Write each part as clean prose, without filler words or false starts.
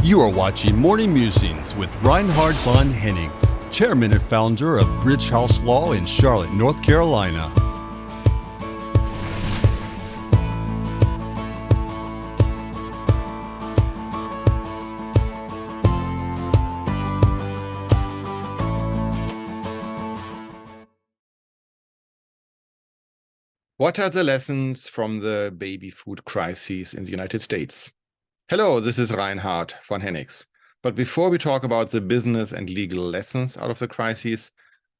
You are watching Morning Musings with Reinhard von Hennigs, chairman and founder of Bridge House Law in Charlotte, North Carolina. What are the lessons from the baby food crisis in the United States? Hello, this is Reinhard von Hennigs. But before we talk about the business and legal lessons out of the crisis,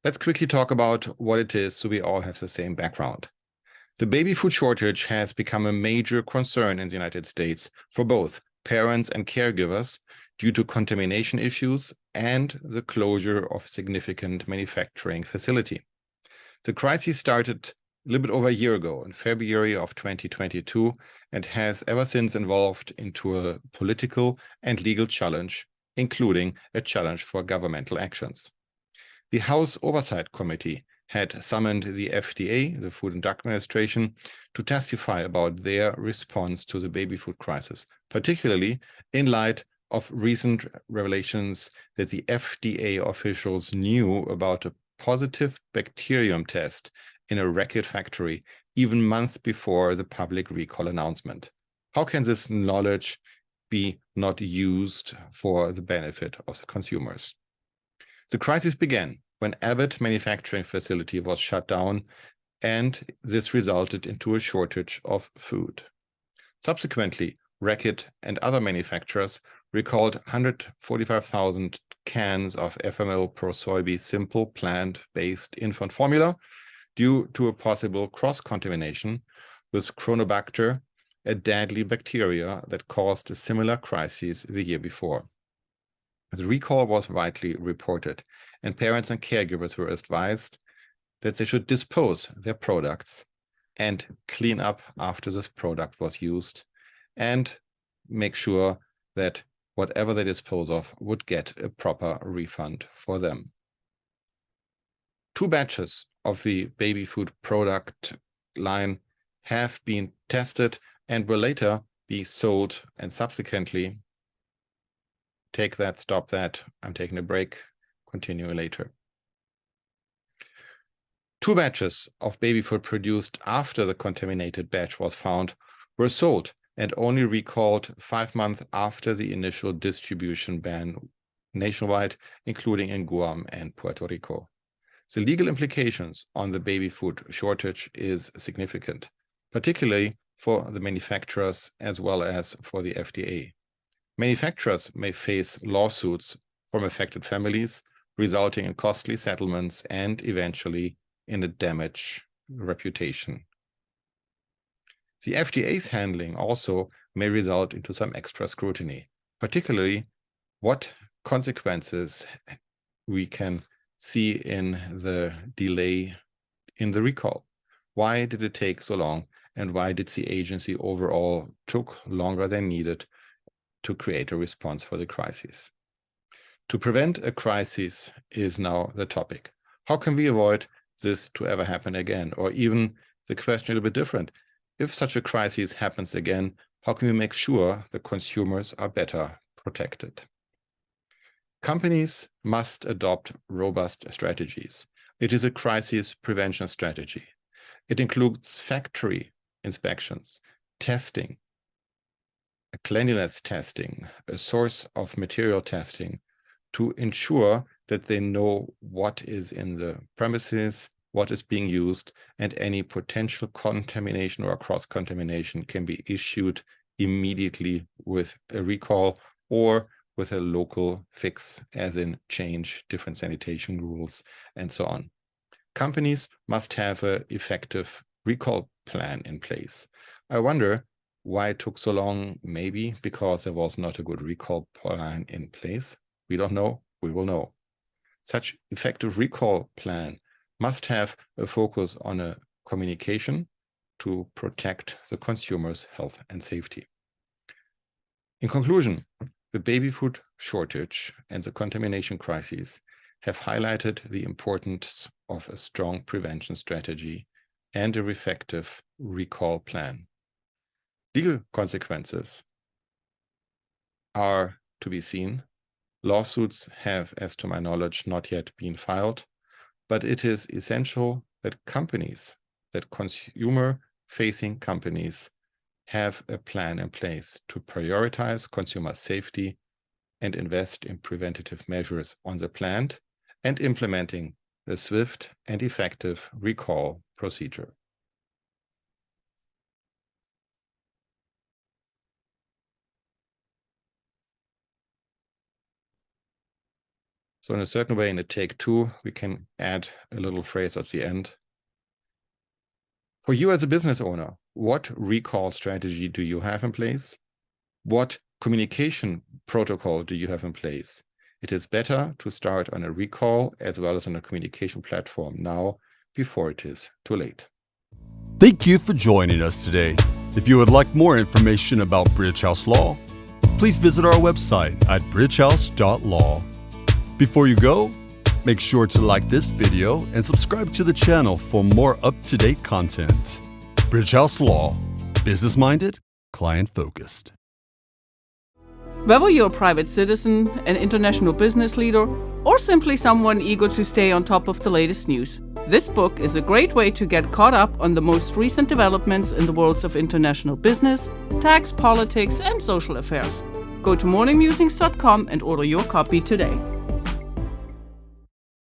let's quickly talk about what it is so we all have the same background. The baby food shortage has become a major concern in the United States for both parents and caregivers due to contamination issues and the closure of a significant manufacturing facility. The crisis started a little bit over a year ago in February of 2022 and has ever since evolved into a political and legal challenge, including a challenge for governmental actions. The House Oversight Committee had summoned the FDA, the Food and Drug Administration, to testify about their response to the baby food crisis, particularly in light of recent revelations that the FDA officials knew about a positive bacterium test in a Reckitt factory even months before the public recall announcement. How can this knowledge be not used for the benefit of the consumers? The crisis began when Abbott manufacturing facility was shut down, and this resulted into a shortage of food. Subsequently, Reckitt and other manufacturers recalled 145,000 cans of FMO Pro Soybean Simple plant-based infant formula due to a possible cross-contamination with Chronobacter, a deadly bacteria that caused a similar crisis the year before. The recall was widely reported, and parents and caregivers were advised that they should dispose their products and clean up after this product was used and make sure that whatever they dispose of would get a proper refund for them. 2 batches of the baby food product line have been tested and will later be sold, and subsequently take that, stop that, I'm taking a break, continue later. 2 batches of baby food produced after the contaminated batch was found were sold and only recalled 5 months after the initial distribution ban nationwide, including in Guam and Puerto Rico. The legal implications on the baby food shortage is significant, particularly for the manufacturers as well as for the FDA. Manufacturers may face lawsuits from affected families, resulting in costly settlements and eventually in a damaged reputation. The FDA's handling also may result into some extra scrutiny, particularly what consequences we can see in the delay in the recall. Why did it take so long, and why did the agency overall took longer than needed to create a response for the crisis? To prevent a crisis is now the topic. How can we avoid this to ever happen again? Or even the question a little bit different. If such a crisis happens again, how can we make sure the consumers are better protected? Companies must adopt robust strategies. It is a crisis prevention strategy. It includes factory inspections, testing, a cleanliness testing, a source of material testing to ensure that they know what is in the premises, what is being used, and any potential contamination or cross-contamination can be issued immediately with a recall or with a local fix, as in change different sanitation rules and so on. Companies must have an effective recall plan in place. I wonder why it took so long, maybe because there was not a good recall plan in place. We don't know, we will know. Such effective recall plan must have a focus on a communication to protect the consumer's health and safety. In conclusion, the baby food shortage and the contamination crisis have highlighted the importance of a strong prevention strategy and a effective recall plan. Legal consequences are to be seen. Lawsuits have, as to my knowledge, not yet been filed, but it is essential that consumer-facing companies have a plan in place to prioritize consumer safety and invest in preventative measures on the planned and implementing a swift and effective recall procedure. So in a certain way, in a take two, we can add a little phrase at the end. For you as a business owner, what recall strategy do you have in place? What communication protocol do you have in place? It is better to start on a recall as well as on a communication platform now before it is too late. Thank you for joining us today. If you would like more information about Bridgehouse Law, please visit our website at bridgehouse.law. Before you go, make sure to like this video and subscribe to the channel for more up-to-date content. Bridgehouse Law, business-minded, client-focused. Whether you're a private citizen, an international business leader, or simply someone eager to stay on top of the latest news, this book is a great way to get caught up on the most recent developments in the worlds of international business, tax, politics, and social affairs. Go to morningmusings.com and order your copy today.